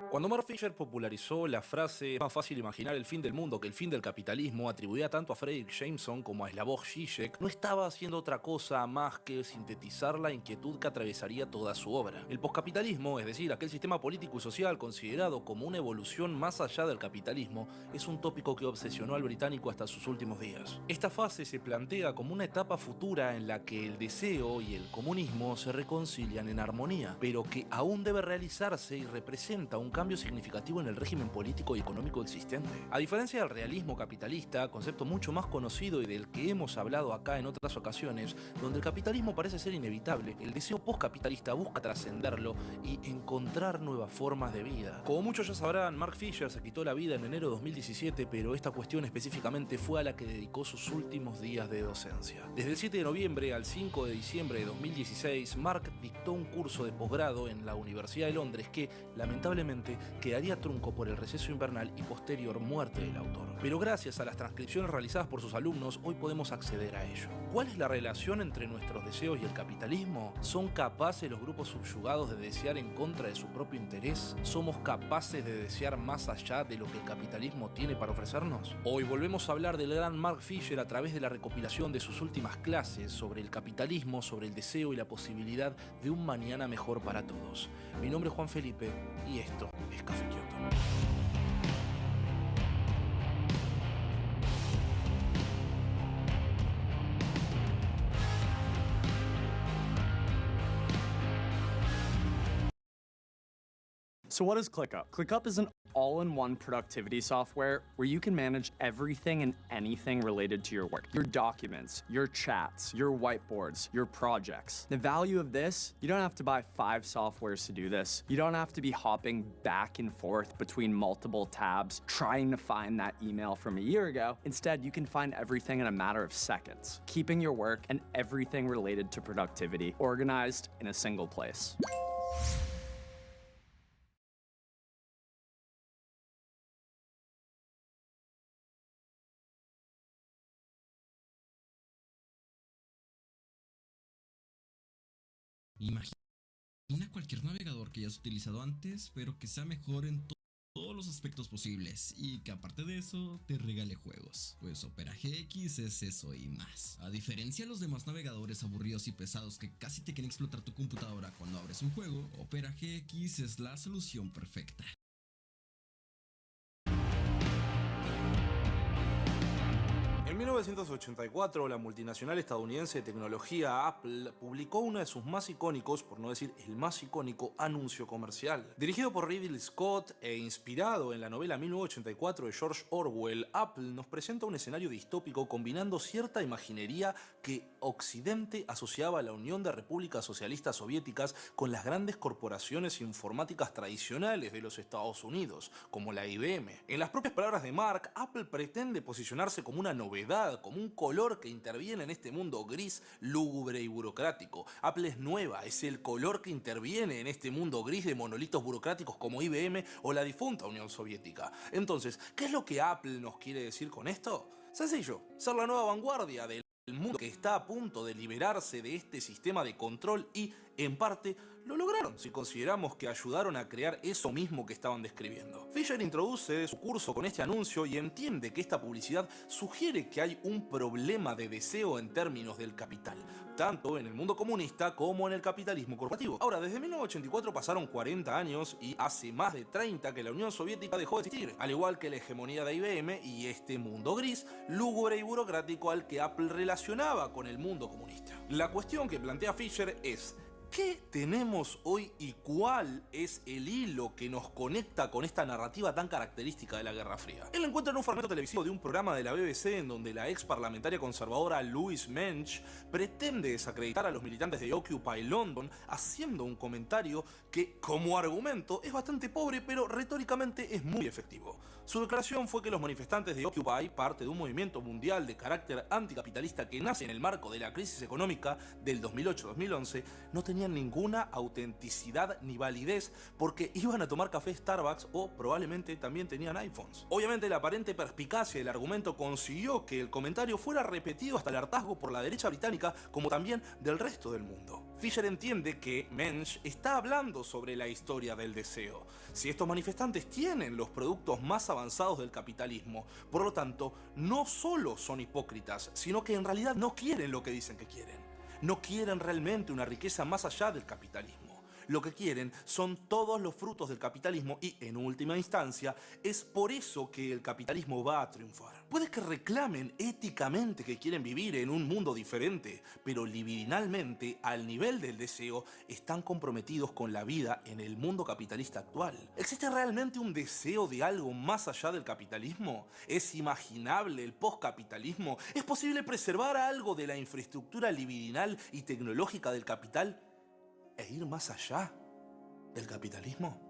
Cuando Mark Fisher popularizó la frase "es más fácil imaginar el fin del mundo que el fin del capitalismo", atribuida tanto a Frederick Jameson como a Slavoj Žižek, no estaba haciendo otra cosa más que sintetizar la inquietud que atravesaría toda su obra. El poscapitalismo, es decir, aquel sistema político y social considerado como una evolución más allá del capitalismo, es un tópico que obsesionó al británico hasta sus últimos días. Esta fase se plantea como una etapa futura en la que el deseo y el comunismo se reconcilian en armonía, pero que aún debe realizarse y representa un cambio significativo en el régimen político y económico existente. A diferencia del realismo capitalista, concepto mucho más conocido y del que hemos hablado acá en otras ocasiones, donde el capitalismo parece ser inevitable, el deseo postcapitalista busca trascenderlo y encontrar nuevas formas de vida. Como muchos ya sabrán, Mark Fisher se quitó la vida en enero de 2017, pero esta cuestión específicamente fue a la que dedicó sus últimos días de docencia. Desde el 7 de noviembre al 5 de diciembre de 2016, Mark dictó un curso de posgrado en la Universidad de Londres que, lamentablemente, quedaría trunco por el receso invernal y posterior muerte del autor. Pero gracias a las transcripciones realizadas por sus alumnos, hoy podemos acceder a ello. ¿Cuál es la relación entre nuestros deseos y el capitalismo? ¿Son capaces los grupos subyugados de desear en contra de su propio interés? ¿Somos capaces de desear más allá de lo que el capitalismo tiene para ofrecernos? Hoy volvemos a hablar del gran Mark Fisher a través de la recopilación de sus últimas clases sobre el capitalismo, sobre el deseo y la posibilidad de un mañana mejor para todos. Mi nombre es Juan Felipe y esto es Café Kioto. So what is ClickUp? ClickUp is an all-in-one productivity software where you can manage everything and anything related to your work. Your documents, your chats, your whiteboards, your projects. The value of this, you don't have to buy 5 softwares to do this. You don't have to be hopping back and forth between multiple tabs trying to find that email from a year ago. Instead, you can find everything in a matter of seconds, keeping your work and everything related to productivity organized in a single place. Imagina cualquier navegador que hayas utilizado antes, pero que sea mejor en todos los aspectos posibles y que aparte de eso te regale juegos. Pues Opera GX es eso y más. A diferencia de los demás navegadores aburridos y pesados que casi te quieren explotar tu computadora cuando abres un juego, Opera GX es la solución perfecta. En 1984, la multinacional estadounidense de tecnología Apple publicó uno de sus más icónicos, por no decir el más icónico, anuncio comercial. Dirigido por Ridley Scott e inspirado en la novela 1984 de George Orwell, Apple nos presenta un escenario distópico combinando cierta imaginería que Occidente asociaba a la Unión de Repúblicas Socialistas Soviéticas con las grandes corporaciones informáticas tradicionales de los Estados Unidos, como la IBM. En las propias palabras de Mark, Apple pretende posicionarse como una novedad, como un color que interviene en este mundo gris, lúgubre y burocrático. Apple es nueva, es el color que interviene en este mundo gris de monolitos burocráticos como IBM o la difunta Unión Soviética. Entonces, ¿qué es lo que Apple nos quiere decir con esto? Sencillo, ser la nueva vanguardia del mundo que está a punto de liberarse de este sistema de control y, en parte, lo lograron si consideramos que ayudaron a crear eso mismo que estaban describiendo. Fisher introduce su curso con este anuncio y entiende que esta publicidad sugiere que hay un problema de deseo en términos del capital, tanto en el mundo comunista como en el capitalismo corporativo. Ahora, desde 1984 pasaron 40 años y hace más de 30 que la Unión Soviética dejó de existir, al igual que la hegemonía de IBM y este mundo gris, lúgubre y burocrático al que Apple relacionaba con el mundo comunista. La cuestión que plantea Fisher es: ¿qué tenemos hoy y cuál es el hilo que nos conecta con esta narrativa tan característica de la Guerra Fría? Él encuentra en un fragmento televisivo de un programa de la BBC en donde la ex parlamentaria conservadora Louise Mensch pretende desacreditar a los militantes de Occupy London haciendo un comentario que, como argumento, es bastante pobre, pero retóricamente es muy efectivo. Su declaración fue que los manifestantes de Occupy, parte de un movimiento mundial de carácter anticapitalista que nace en el marco de la crisis económica del 2008-2011, no tenían tenían ninguna autenticidad ni validez porque iban a tomar café Starbucks o probablemente también tenían iPhones. Obviamente la aparente perspicacia del argumento consiguió que el comentario fuera repetido hasta el hartazgo por la derecha británica como también del resto del mundo. Fisher entiende que Mensch está hablando sobre la historia del deseo. Si estos manifestantes tienen los productos más avanzados del capitalismo, por lo tanto, no solo son hipócritas, sino que en realidad no quieren lo que dicen que quieren. No quieren realmente una riqueza más allá del capitalismo. Lo que quieren son todos los frutos del capitalismo y, en última instancia, es por eso que el capitalismo va a triunfar. Puede que reclamen éticamente que quieren vivir en un mundo diferente, pero libidinalmente, al nivel del deseo, están comprometidos con la vida en el mundo capitalista actual. ¿Existe realmente un deseo de algo más allá del capitalismo? ¿Es imaginable el postcapitalismo? ¿Es posible preservar algo de la infraestructura libidinal y tecnológica del capital e ir más allá del capitalismo?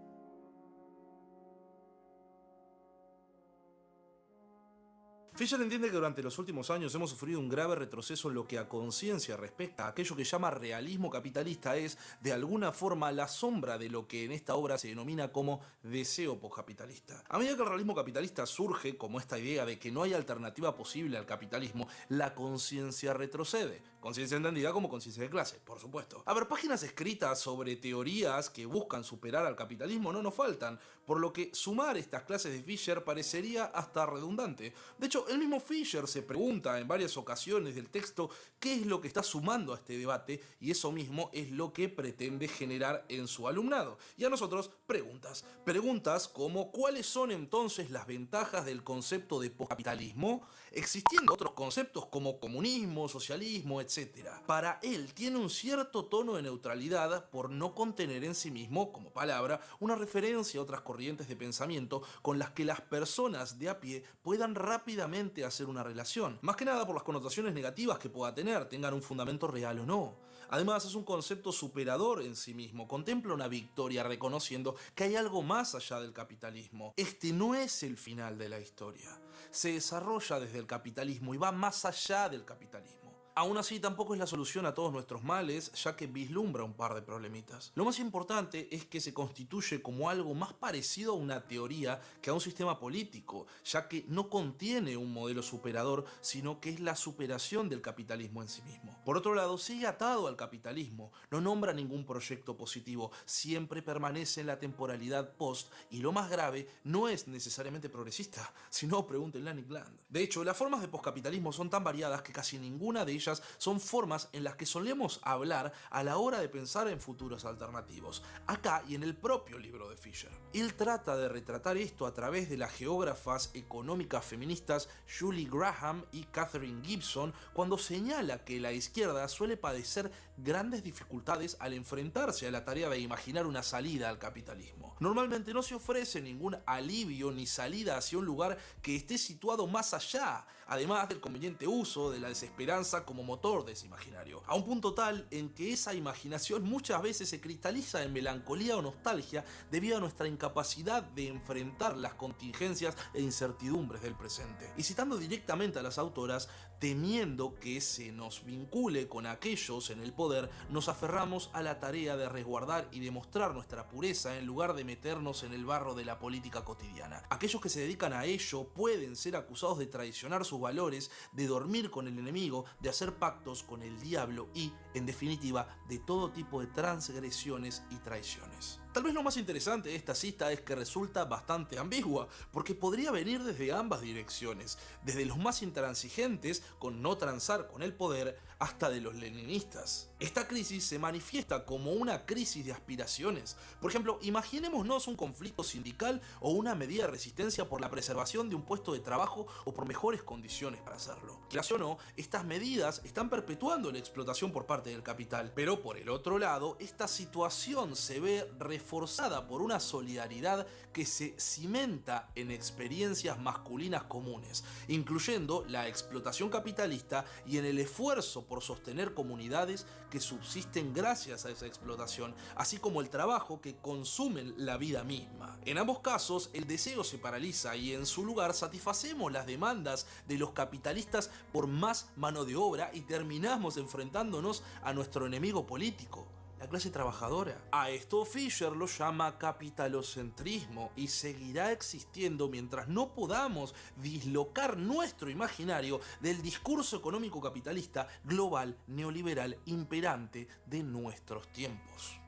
Fisher entiende que durante los últimos años hemos sufrido un grave retroceso en lo que a conciencia respecta. Aquello que llama realismo capitalista es, de alguna forma, la sombra de lo que en esta obra se denomina como deseo postcapitalista. A medida que el realismo capitalista surge como esta idea de que no hay alternativa posible al capitalismo, la conciencia retrocede. Conciencia entendida como conciencia de clase, por supuesto. A ver, páginas escritas sobre teorías que buscan superar al capitalismo no nos faltan, por lo que sumar estas clases de Fisher parecería hasta redundante. De hecho, el mismo Fisher se pregunta en varias ocasiones del texto qué es lo que está sumando a este debate, y eso mismo es lo que pretende generar en su alumnado. Y a nosotros, preguntas. Preguntas como ¿cuáles son entonces las ventajas del concepto de postcapitalismo? Existiendo otros conceptos como comunismo, socialismo, etc. Para él tiene un cierto tono de neutralidad por no contener en sí mismo, como palabra, una referencia a otras corrientes de pensamiento con las que las personas de a pie puedan rápidamente hacer una relación. Más que nada por las connotaciones negativas que pueda tener, tengan un fundamento real o no. Además, es un concepto superador en sí mismo, contempla una victoria reconociendo que hay algo más allá del capitalismo. Este no es el final de la historia. Se desarrolla desde el capitalismo y va más allá del capitalismo. Aún así, tampoco es la solución a todos nuestros males, ya que vislumbra un par de problemitas. Lo más importante es que se constituye como algo más parecido a una teoría que a un sistema político, ya que no contiene un modelo superador, sino que es la superación del capitalismo en sí mismo. Por otro lado, sigue atado al capitalismo, no nombra ningún proyecto positivo, siempre permanece en la temporalidad post, y lo más grave, no es necesariamente progresista, sino pregúntenle a Nick Land. De hecho, las formas de postcapitalismo son tan variadas que casi ninguna de ellas son formas en las que solemos hablar a la hora de pensar en futuros alternativos, acá y en el propio libro de Fisher. Él trata de retratar esto a través de las geógrafas económicas feministas Julie Graham y Katherine Gibson, cuando señala que la izquierda suele padecer grandes dificultades al enfrentarse a la tarea de imaginar una salida al capitalismo. Normalmente no se ofrece ningún alivio ni salida hacia un lugar que esté situado más allá, además del conveniente uso de la desesperanza como motor de ese imaginario, a un punto tal en que esa imaginación muchas veces se cristaliza en melancolía o nostalgia debido a nuestra incapacidad de enfrentar las contingencias e incertidumbres del presente. Y citando directamente a las autoras, temiendo que se nos vincule con aquellos en el poder, nos aferramos a la tarea de resguardar y demostrar nuestra pureza en lugar de meternos en el barro de la política cotidiana. Aquellos que se dedican a ello pueden ser acusados de traicionar sus valores, de dormir con el enemigo, de hacer pactos con el diablo y, en definitiva, de todo tipo de transgresiones y traiciones. Tal vez lo más interesante de esta cita es que resulta bastante ambigua, porque podría venir desde ambas direcciones, desde los más intransigentes con no transar con el poder hasta de los leninistas. Esta crisis se manifiesta como una crisis de aspiraciones. Por ejemplo, imaginémonos un conflicto sindical o una medida de resistencia por la preservación de un puesto de trabajo o por mejores condiciones para hacerlo. Quieras o no, estas medidas están perpetuando la explotación por parte del capital, pero por el otro lado, esta situación se ve reforzada por una solidaridad que se cimenta en experiencias masculinas comunes, incluyendo la explotación capitalista y en el esfuerzo por sostener comunidades que subsisten gracias a esa explotación, así como el trabajo que consumen la vida misma. En ambos casos, el deseo se paraliza y en su lugar satisfacemos las demandas de los capitalistas por más mano de obra y terminamos enfrentándonos a nuestro enemigo político, la clase trabajadora. A esto Fisher lo llama capitalocentrismo y seguirá existiendo mientras no podamos dislocar nuestro imaginario del discurso económico capitalista global neoliberal imperante de nuestros tiempos.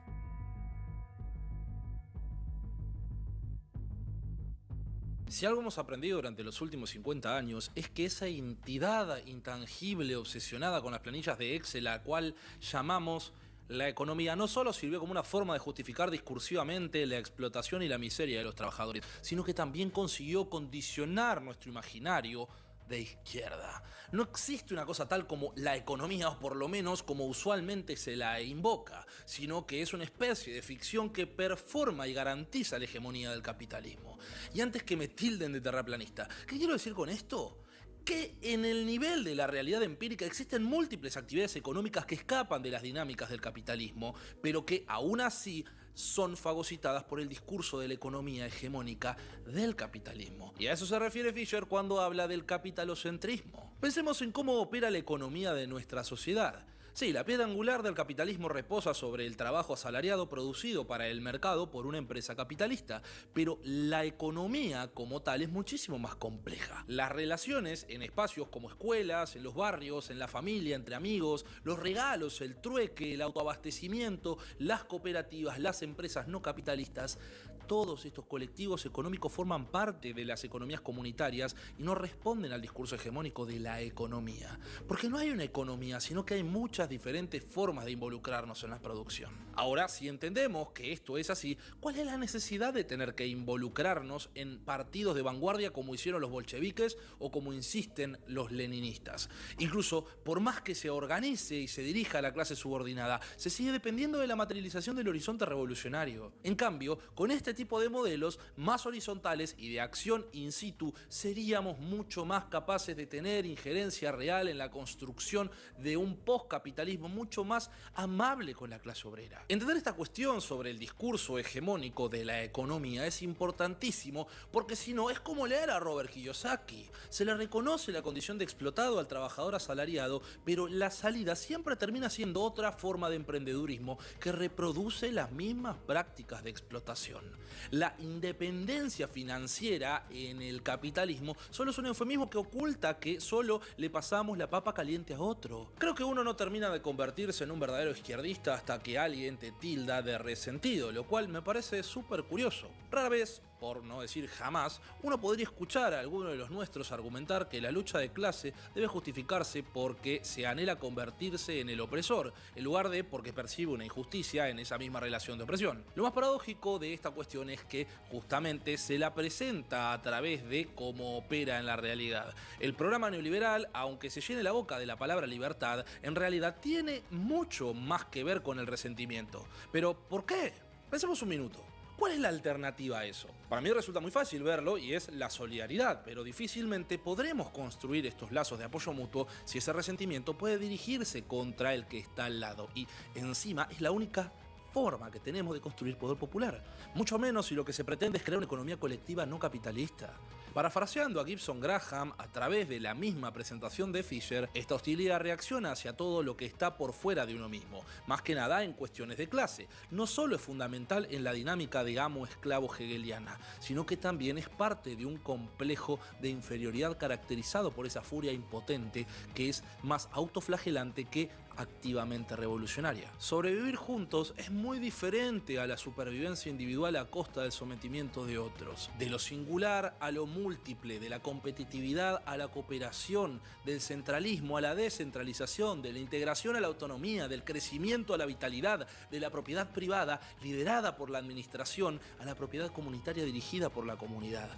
Si algo hemos aprendido durante los últimos 50 años es que esa entidad intangible obsesionada con las planillas de Excel, a la cual llamamos la economía, no solo sirvió como una forma de justificar discursivamente la explotación y la miseria de los trabajadores, sino que también consiguió condicionar nuestro imaginario de izquierda. No existe una cosa tal como la economía, o por lo menos como usualmente se la invoca, sino que es una especie de ficción que performa y garantiza la hegemonía del capitalismo. Y antes que me tilden de terraplanista, ¿qué quiero decir con esto? Que en el nivel de la realidad empírica existen múltiples actividades económicas que escapan de las dinámicas del capitalismo, pero que aún así son fagocitadas por el discurso de la economía hegemónica del capitalismo. Y a eso se refiere Fisher cuando habla del capitalocentrismo. Pensemos en cómo opera la economía de nuestra sociedad. Sí, la piedra angular del capitalismo reposa sobre el trabajo asalariado producido para el mercado por una empresa capitalista, pero la economía como tal es muchísimo más compleja. Las relaciones en espacios como escuelas, en los barrios, en la familia, entre amigos, los regalos, el trueque, el autoabastecimiento, las cooperativas, las empresas no capitalistas, todos estos colectivos económicos forman parte de las economías comunitarias y no responden al discurso hegemónico de la economía. Porque no hay una economía, sino que hay muchas diferentes formas de involucrarnos en la producción. Ahora, si entendemos que esto es así, ¿cuál es la necesidad de tener que involucrarnos en partidos de vanguardia como hicieron los bolcheviques o como insisten los leninistas? Incluso, por más que se organice y se dirija a la clase subordinada, se sigue dependiendo de la materialización del horizonte revolucionario. En cambio, con este tipo de modelos más horizontales y de acción in situ, seríamos mucho más capaces de tener injerencia real en la construcción de un postcapitalismo mucho más amable con la clase obrera. Entender esta cuestión sobre el discurso hegemónico de la economía es importantísimo, porque si no es como leer a Robert Kiyosaki. Se le reconoce la condición de explotado al trabajador asalariado, pero la salida siempre termina siendo otra forma de emprendedurismo que reproduce las mismas prácticas de explotación. La independencia financiera en el capitalismo solo es un eufemismo que oculta que solo le pasamos la papa caliente a otro. Creo que uno no termina de convertirse en un verdadero izquierdista hasta que alguien te tilda de resentido, lo cual me parece súper curioso. Rara vez, por no decir jamás, uno podría escuchar a alguno de los nuestros argumentar que la lucha de clase debe justificarse porque se anhela convertirse en el opresor, en lugar de porque percibe una injusticia en esa misma relación de opresión. Lo más paradójico de esta cuestión es que justamente se la presenta a través de cómo opera en la realidad. El programa neoliberal, aunque se llene la boca de la palabra libertad, en realidad tiene mucho más que ver con el resentimiento. ¿Pero por qué? Pensemos un minuto. ¿Cuál es la alternativa a eso? Para mí resulta muy fácil verlo y es la solidaridad, pero difícilmente podremos construir estos lazos de apoyo mutuo si ese resentimiento puede dirigirse contra el que está al lado. Y encima es la única forma que tenemos de construir poder popular. Mucho menos si lo que se pretende es crear una economía colectiva no capitalista. Parafraseando a Gibson Graham, a través de la misma presentación de Fisher, esta hostilidad reacciona hacia todo lo que está por fuera de uno mismo, más que nada en cuestiones de clase. No solo es fundamental en la dinámica de amo-esclavo hegeliana, sino que también es parte de un complejo de inferioridad caracterizado por esa furia impotente que es más autoflagelante que activamente revolucionaria. Sobrevivir juntos es muy diferente a la supervivencia individual a costa del sometimiento de otros. De lo singular a lo múltiple, de la competitividad a la cooperación, del centralismo a la descentralización, de la integración a la autonomía, del crecimiento a la vitalidad, de la propiedad privada liderada por la administración a la propiedad comunitaria dirigida por la comunidad,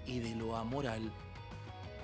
y de lo amoral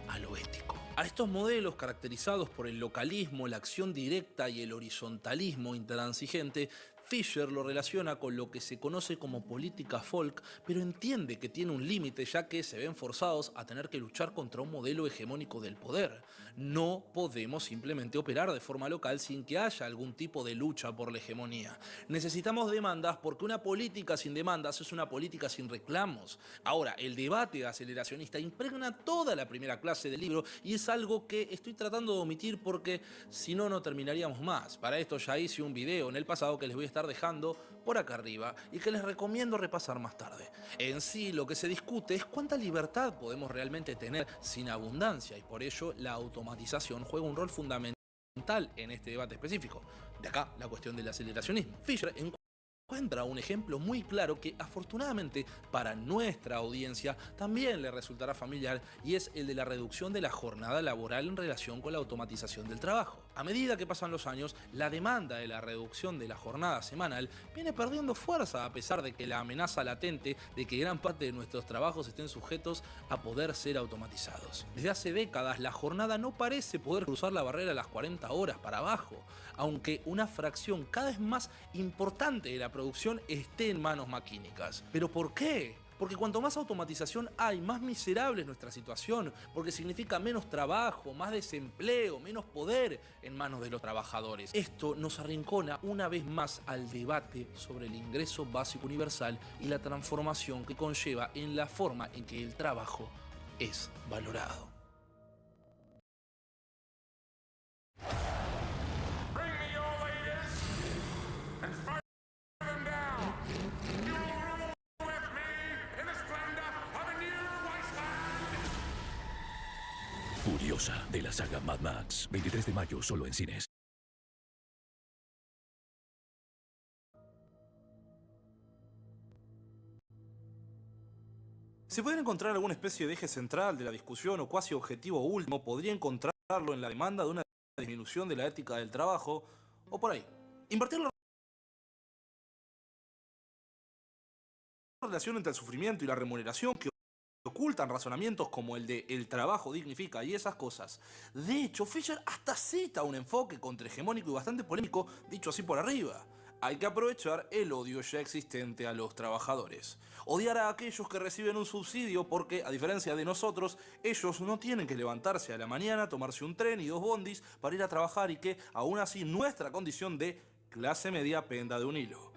a lo ético. A estos modelos caracterizados por el localismo, la acción directa y el horizontalismo intransigente, Fisher lo relaciona con lo que se conoce como política folk, pero entiende que tiene un límite ya que se ven forzados a tener que luchar contra un modelo hegemónico del poder. No podemos simplemente operar de forma local sin que haya algún tipo de lucha por la hegemonía. Necesitamos demandas porque una política sin demandas es una política sin reclamos. Ahora, el debate aceleracionista impregna toda la primera clase del libro y es algo que estoy tratando de omitir porque si no, no terminaríamos más. Para esto ya hice un video en el pasado que les voy a estar estar dejando por acá arriba y que les recomiendo repasar más tarde. En sí, lo que se discute es cuánta libertad podemos realmente tener sin abundancia, y por ello la automatización juega un rol fundamental en este debate específico. De acá la cuestión del aceleracionismo. Fisher encuentra un ejemplo muy claro que afortunadamente para nuestra audiencia también le resultará familiar, y es el de la reducción de la jornada laboral en relación con la automatización del trabajo. A medida que pasan los años, la demanda de la reducción de la jornada semanal viene perdiendo fuerza, a pesar de que la amenaza latente de que gran parte de nuestros trabajos estén sujetos a poder ser automatizados. Desde hace décadas la jornada no parece poder cruzar la barrera de las 40 horas para abajo, aunque una fracción cada vez más importante de la producción esté en manos maquínicas. ¿Pero por qué? Porque cuanto más automatización hay, más miserable es nuestra situación, porque significa menos trabajo, más desempleo, menos poder en manos de los trabajadores. Esto nos arrincona una vez más al debate sobre el ingreso básico universal y la transformación que conlleva en la forma en que el trabajo es valorado. Furiosa, de la saga Mad Max. 23 de mayo, solo en cines. Si pudiera encontrar alguna especie de eje central de la discusión o cuasi objetivo último, podría encontrarlo en la demanda de una disminución de la ética del trabajo, o por ahí. Invertir la relación entre el sufrimiento y la remuneración, que ocultan razonamientos como el de el trabajo dignifica y esas cosas. De hecho, Fisher hasta cita un enfoque contrahegemónico y bastante polémico, dicho así por arriba. Hay que aprovechar el odio ya existente a los trabajadores. Odiar a aquellos que reciben un subsidio porque, a diferencia de nosotros, ellos no tienen que levantarse a la mañana, tomarse un tren y 2 bondis para ir a trabajar, y que, aún así, nuestra condición de clase media penda de un hilo.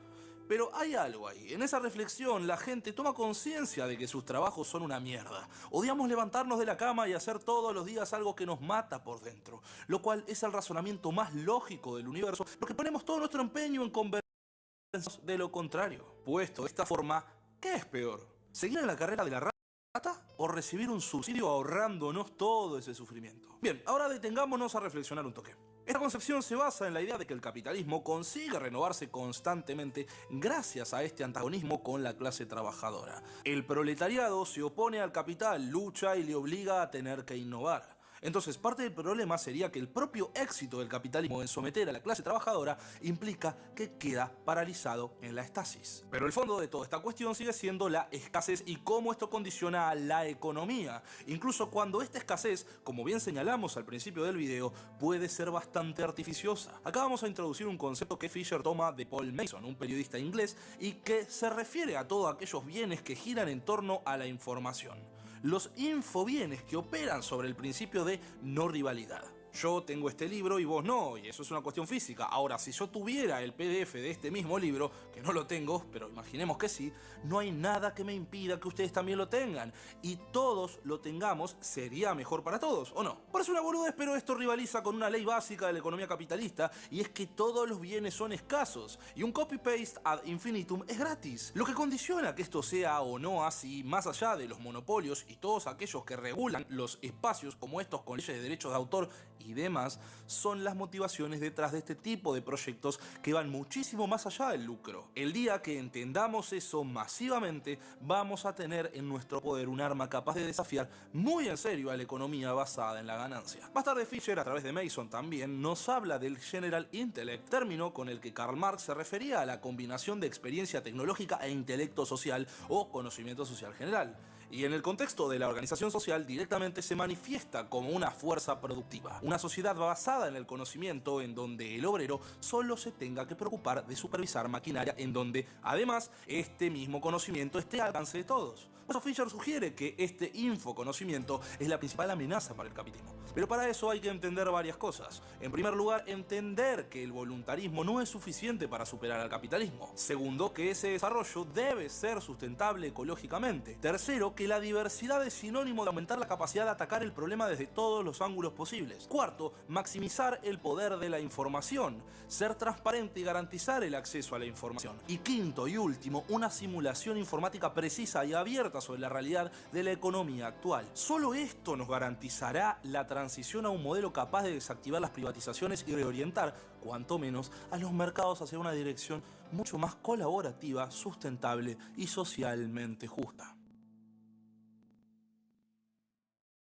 Pero hay algo ahí. En esa reflexión la gente toma conciencia de que sus trabajos son una mierda. Odiamos levantarnos de la cama y hacer todos los días algo que nos mata por dentro, lo cual es el razonamiento más lógico del universo, porque ponemos todo nuestro empeño en convencernos de lo contrario. Puesto de esta forma, ¿qué es peor? ¿Seguir en la carrera de la rata o recibir un subsidio ahorrándonos todo ese sufrimiento? Bien, ahora detengámonos a reflexionar un toque. Esta concepción se basa en la idea de que el capitalismo consigue renovarse constantemente gracias a este antagonismo con la clase trabajadora. El proletariado se opone al capital, lucha y le obliga a tener que innovar. Entonces, parte del problema sería que el propio éxito del capitalismo en someter a la clase trabajadora implica que queda paralizado en la estasis. Pero el fondo de toda esta cuestión sigue siendo la escasez y cómo esto condiciona a la economía, incluso cuando esta escasez, como bien señalamos al principio del video, puede ser bastante artificiosa. Acá vamos a introducir un concepto que Fisher toma de Paul Mason, un periodista inglés, y que se refiere a todos aquellos bienes que giran en torno a la información. Los infobienes que operan sobre el principio de no rivalidad. Yo tengo este libro y vos no, y eso es una cuestión física. Ahora, si yo tuviera el PDF de este mismo libro, que no lo tengo, pero imaginemos que sí, no hay nada que me impida que ustedes también lo tengan. Y todos lo tengamos, sería mejor para todos, ¿o no? Parece una boludez, pero esto rivaliza con una ley básica de la economía capitalista, y es que todos los bienes son escasos, y un copy-paste ad infinitum es gratis. Lo que condiciona que esto sea o no así, más allá de los monopolios y todos aquellos que regulan los espacios como estos con leyes de derechos de autor y demás, son las motivaciones detrás de este tipo de proyectos que van muchísimo más allá del lucro. El día que entendamos eso masivamente, vamos a tener en nuestro poder un arma capaz de desafiar muy en serio a la economía basada en la ganancia. Más tarde Fisher, a través de Mason también, nos habla del General Intellect, término con el que Karl Marx se refería a la combinación de experiencia tecnológica e intelecto social o conocimiento social general. Y en el contexto de la organización social directamente se manifiesta como una fuerza productiva. Una sociedad basada en el conocimiento en donde el obrero solo se tenga que preocupar de supervisar maquinaria en donde, además, este mismo conocimiento esté al alcance de todos. Por eso Fisher sugiere que este infoconocimiento es la principal amenaza para el capitalismo. Pero para eso hay que entender varias cosas. En primer lugar, entender que el voluntarismo no es suficiente para superar al capitalismo. Segundo, que ese desarrollo debe ser sustentable ecológicamente. Tercero, que la diversidad es sinónimo de aumentar la capacidad de atacar el problema desde todos los ángulos posibles. Cuarto, maximizar el poder de la información, ser transparente y garantizar el acceso a la información. Y quinto y último, una simulación informática precisa y abierta sobre la realidad de la economía actual. Solo esto nos garantizará la transición a un modelo capaz de desactivar las privatizaciones y reorientar, cuanto menos, a los mercados hacia una dirección mucho más colaborativa, sustentable y socialmente justa.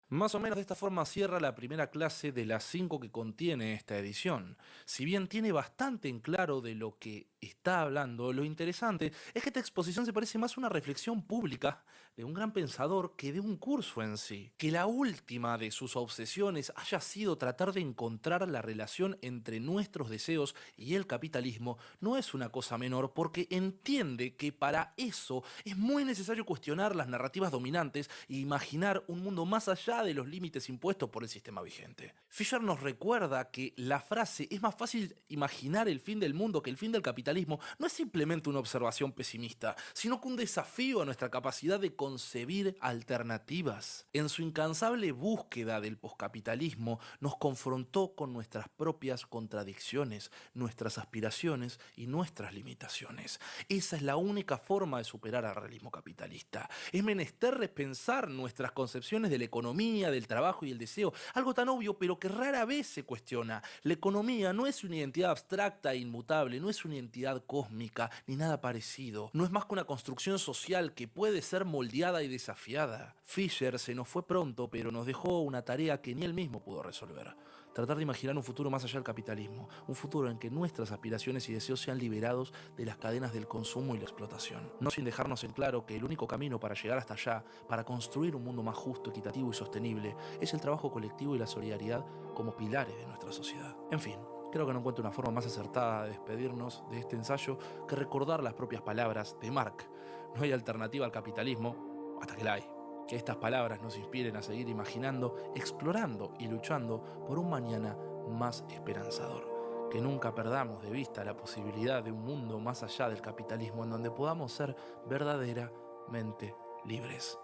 Más o menos de esta forma cierra la primera clase de las 5 que contiene esta edición. Si bien tiene bastante en claro de lo que está hablando, lo interesante es que esta exposición se parece más a una reflexión pública de un gran pensador que de un curso en sí. Que la última de sus obsesiones haya sido tratar de encontrar la relación entre nuestros deseos y el capitalismo no es una cosa menor, porque entiende que para eso es muy necesario cuestionar las narrativas dominantes e imaginar un mundo más allá de los límites impuestos por el sistema vigente. Fisher nos recuerda que la frase "es más fácil imaginar el fin del mundo que el fin del capitalismo" no es simplemente una observación pesimista, sino que un desafío a nuestra capacidad de concebir alternativas. En su incansable búsqueda del poscapitalismo nos confrontó con nuestras propias contradicciones, nuestras aspiraciones y nuestras limitaciones. Esa es la única forma de superar al realismo capitalista. Es menester repensar nuestras concepciones de la economía, del trabajo y el deseo, algo tan obvio pero que rara vez se cuestiona. La economía no es una identidad abstracta e inmutable, no es una entidad cósmica ni nada parecido. No es más que una construcción social que puede ser moldeada y desafiada. Fisher se nos fue pronto, pero nos dejó una tarea que ni él mismo pudo resolver. Tratar de imaginar un futuro más allá del capitalismo, un futuro en que nuestras aspiraciones y deseos sean liberados de las cadenas del consumo y la explotación. No sin dejarnos en claro que el único camino para llegar hasta allá, para construir un mundo más justo, equitativo y sostenible, es el trabajo colectivo y la solidaridad como pilares de nuestra sociedad. En fin, creo que no encuentro una forma más acertada de despedirnos de este ensayo que recordar las propias palabras de Marx. No hay alternativa al capitalismo hasta que la hay. Que estas palabras nos inspiren a seguir imaginando, explorando y luchando por un mañana más esperanzador. Que nunca perdamos de vista la posibilidad de un mundo más allá del capitalismo en donde podamos ser verdaderamente libres.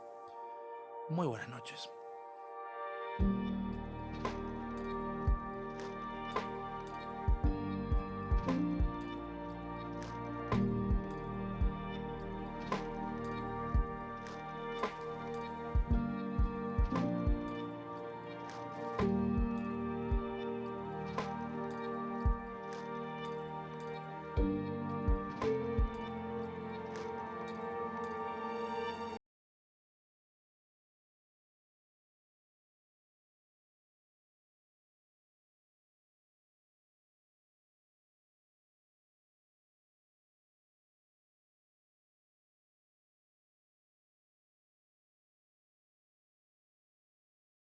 Muy buenas noches.